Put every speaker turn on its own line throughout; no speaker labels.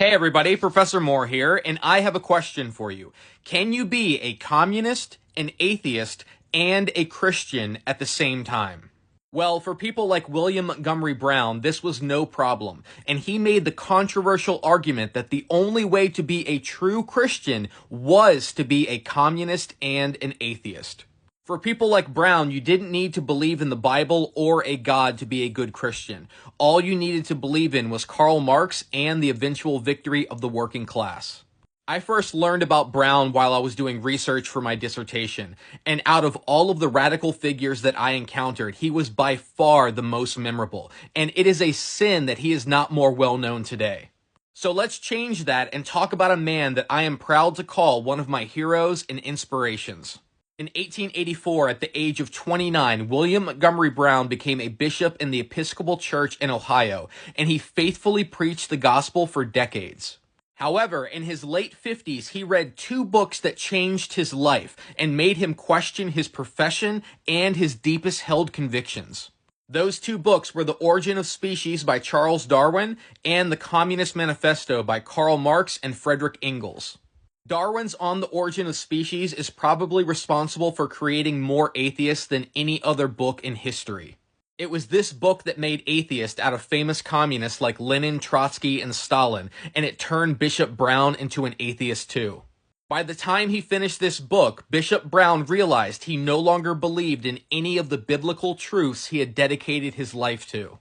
Hey everybody, Professor Moore here, and I have a question for you. Can you be a communist, an atheist, and a Christian at the same time? Well, for people like William Montgomery Brown, this was no problem, and he made the controversial argument that the only way to be a true Christian was to be a communist and an atheist. For people like Brown, you didn't need to believe in the Bible or a God to be a good Christian. All you needed to believe in was Karl Marx and the eventual victory of the working class. I first learned about Brown while I was doing research for my dissertation, and out of all of the radical figures that I encountered, he was by far the most memorable, and it is a sin that he is not more well known today. So let's change that and talk about a man that I am proud to call one of my heroes and inspirations. In 1884, at the age of 29, William Montgomery Brown became a bishop in the Episcopal Church in Ohio, and he faithfully preached the gospel for decades. However, in his late 50s, he read two books that changed his life and made him question his profession and his deepest held convictions. Those two books were The Origin of Species by Charles Darwin and The Communist Manifesto by Karl Marx and Frederick Engels. Darwin's On the Origin of Species is probably responsible for creating more atheists than any other book in history. It was this book that made atheists out of famous communists like Lenin, Trotsky, and Stalin, and it turned Bishop Brown into an atheist too. By the time he finished this book, Bishop Brown realized he no longer believed in any of the biblical truths he had dedicated his life to.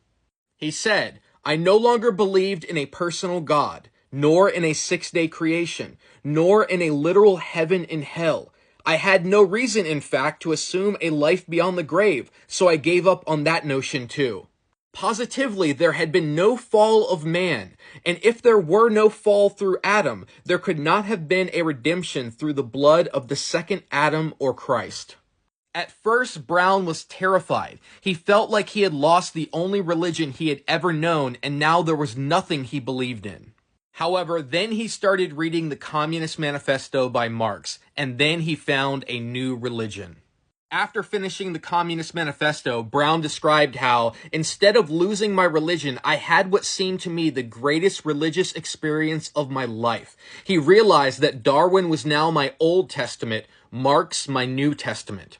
He said, "I no longer believed in a personal God, nor in a six-day creation, nor in a literal heaven and hell. I had no reason, in fact, to assume a life beyond the grave, so I gave up on that notion too. Positively, there had been no fall of man, and if there were no fall through Adam, there could not have been a redemption through the blood of the second Adam or Christ." At first, Brown was terrified. He felt like he had lost the only religion he had ever known, and now there was nothing he believed in. However, then he started reading the Communist Manifesto by Marx, and then he found a new religion. After finishing the Communist Manifesto, Brown described how, instead of losing my religion, I had what seemed to me the greatest religious experience of my life. He realized that Darwin was now my Old Testament, Marx my New Testament.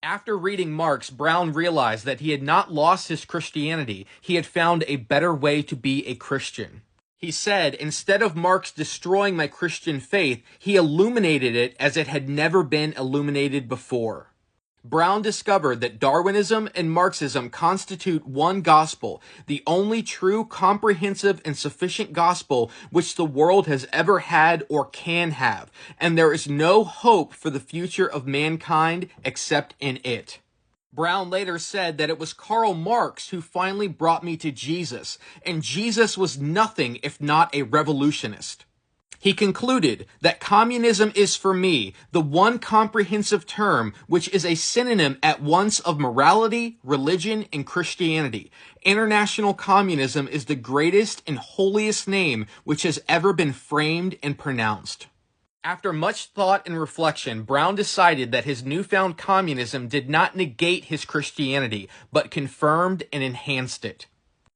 After reading Marx, Brown realized that he had not lost his Christianity, he had found a better way to be a Christian. He said, instead of Marx destroying my Christian faith, he illuminated it as it had never been illuminated before. Brown discovered that Darwinism and Marxism constitute one gospel, the only true, comprehensive, and sufficient gospel which the world has ever had or can have, and there is no hope for the future of mankind except in it. Brown later said that it was Karl Marx who finally brought me to Jesus, and Jesus was nothing if not a revolutionist. He concluded that communism is for me the one comprehensive term which is a synonym at once of morality, religion, and Christianity. International communism is the greatest and holiest name which has ever been framed and pronounced. After much thought and reflection, Brown decided that his newfound communism did not negate his Christianity, but confirmed and enhanced it.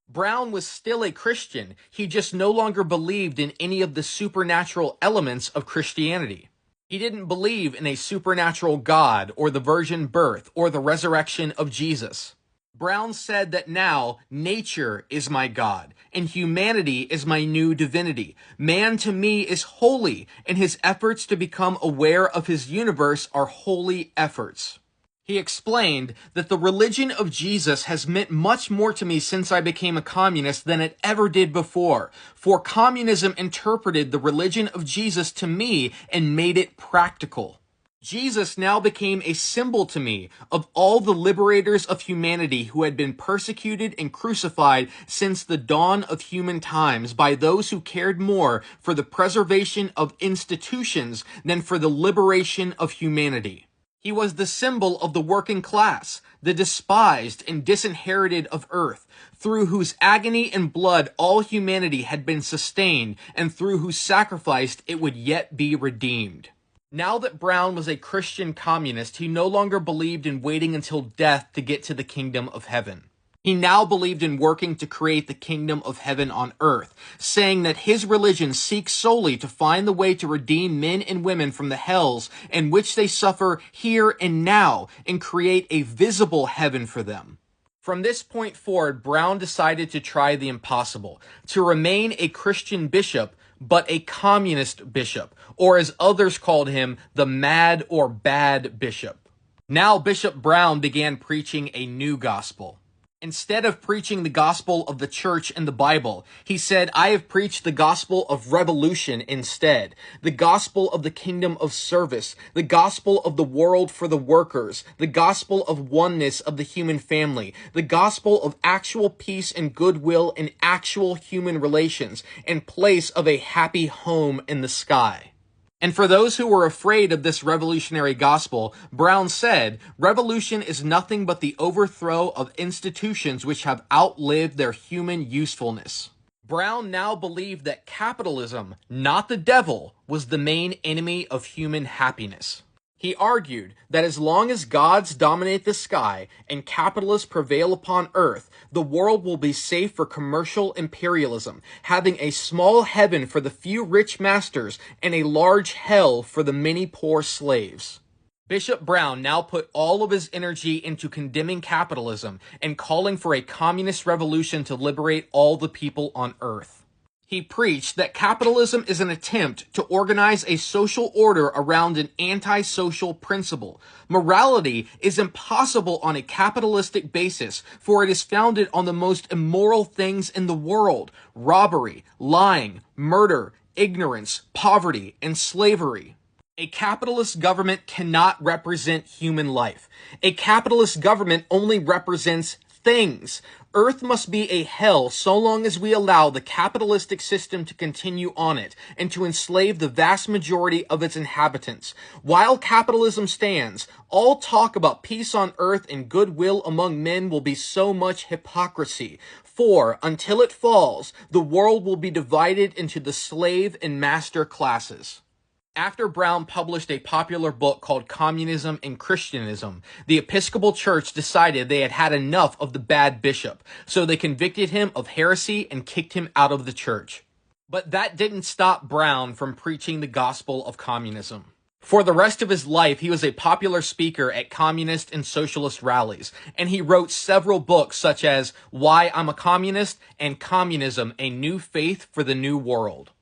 Brown was still a Christian, he just no longer believed in any of the supernatural elements of Christianity. He didn't believe in a supernatural God, or the virgin birth, or the resurrection of Jesus. Brown said that now, nature is my God, and humanity is my new divinity. Man to me is holy, and his efforts to become aware of his universe are holy efforts. He explained that the religion of Jesus has meant much more to me since I became a communist than it ever did before, for communism interpreted the religion of Jesus to me and made it practical. Jesus now became a symbol to me of all the liberators of humanity who had been persecuted and crucified since the dawn of human times by those who cared more for the preservation of institutions than for the liberation of humanity. He was the symbol of the working class, the despised and disinherited of earth, through whose agony and blood all humanity had been sustained and through whose sacrifice it would yet be redeemed. Now that Brown was a Christian communist, he no longer believed in waiting until death to get to the kingdom of heaven. He now believed in working to create the kingdom of heaven on earth, saying that his religion seeks solely to find the way to redeem men and women from the hells in which they suffer here and now and create a visible heaven for them. From this point forward, Brown decided to try the impossible, to remain a Christian bishop, but a communist bishop, or as others called him, the mad or bad bishop. Now Bishop Brown began preaching a new gospel. Instead of preaching the gospel of the church and the Bible, he said, I have preached the gospel of revolution instead, the gospel of the kingdom of service, the gospel of the world for the workers, the gospel of oneness of the human family, the gospel of actual peace and goodwill in actual human relations, in place of a happy home in the sky. And for those who were afraid of this revolutionary gospel, Brown said, revolution is nothing but the overthrow of institutions which have outlived their human usefulness. Brown now believed that capitalism, not the devil, was the main enemy of human happiness. He argued that as long as gods dominate the sky and capitalists prevail upon earth, the world will be safe for commercial imperialism, having a small heaven for the few rich masters and a large hell for the many poor slaves. Bishop Brown now put all of his energy into condemning capitalism and calling for a communist revolution to liberate all the people on earth. He preached that capitalism is an attempt to organize a social order around an anti-social principle. Morality is impossible on a capitalistic basis, for it is founded on the most immoral things in the world: robbery, lying, murder, ignorance, poverty, and slavery. A capitalist government cannot represent human life. A capitalist government only represents things. Earth must be a hell so long as we allow the capitalistic system to continue on it and to enslave the vast majority of its inhabitants. While capitalism stands, all talk about peace on earth and goodwill among men will be so much hypocrisy. For, until it falls, the world will be divided into the slave and master classes. After Brown published a popular book called Communism and Christianism, the Episcopal Church decided they had had enough of the bad bishop, so they convicted him of heresy and kicked him out of the church. But that didn't stop Brown from preaching the gospel of communism. For the rest of his life, he was a popular speaker at communist and socialist rallies, and he wrote several books such as Why I'm a Communist and Communism, A New Faith for the New World.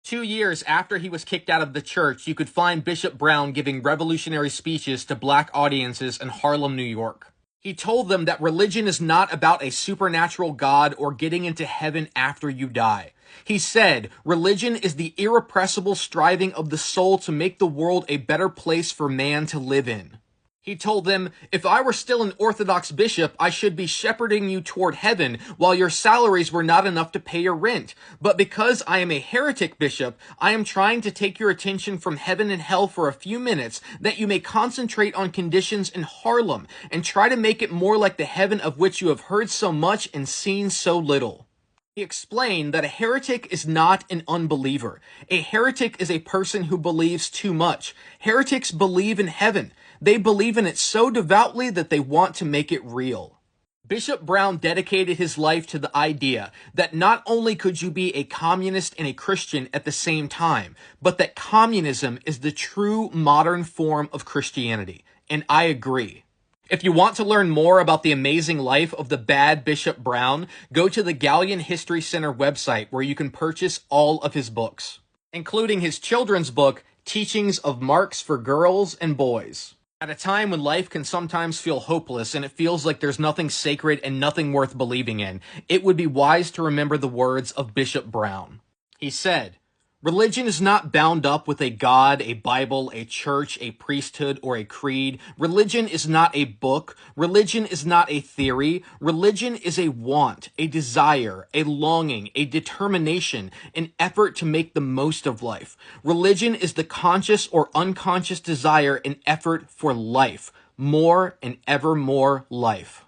2 years after he was kicked out of the church, you could find Bishop Brown giving revolutionary speeches to black audiences in Harlem, New York. He told them that religion is not about a supernatural God or getting into heaven after you die. He said, religion is the irrepressible striving of the soul to make the world a better place for man to live in. He told them, if I were still an Orthodox bishop, I should be shepherding you toward heaven while your salaries were not enough to pay your rent. But because I am a heretic bishop, I am trying to take your attention from heaven and hell for a few minutes that you may concentrate on conditions in Harlem and try to make it more like the heaven of which you have heard so much and seen so little. He explained that a heretic is not an unbeliever. A heretic is a person who believes too much. Heretics believe in heaven. They believe in it so devoutly that they want to make it real. Bishop Brown dedicated his life to the idea that not only could you be a communist and a Christian at the same time, but that communism is the true modern form of Christianity. And I agree. If you want to learn more about the amazing life of the bad Bishop Brown, go to the Galleon History Center website where you can purchase all of his books, including his children's book, Teachings of Marx for Girls and Boys. At a time when life can sometimes feel hopeless and it feels like there's nothing sacred and nothing worth believing in, it would be wise to remember the words of Bishop Brown. He said, religion is not bound up with a God, a Bible, a church, a priesthood, or a creed. Religion is not a book. Religion is not a theory. Religion is a want, a desire, a longing, a determination, an effort to make the most of life. Religion is the conscious or unconscious desire and effort for life, more and ever more life.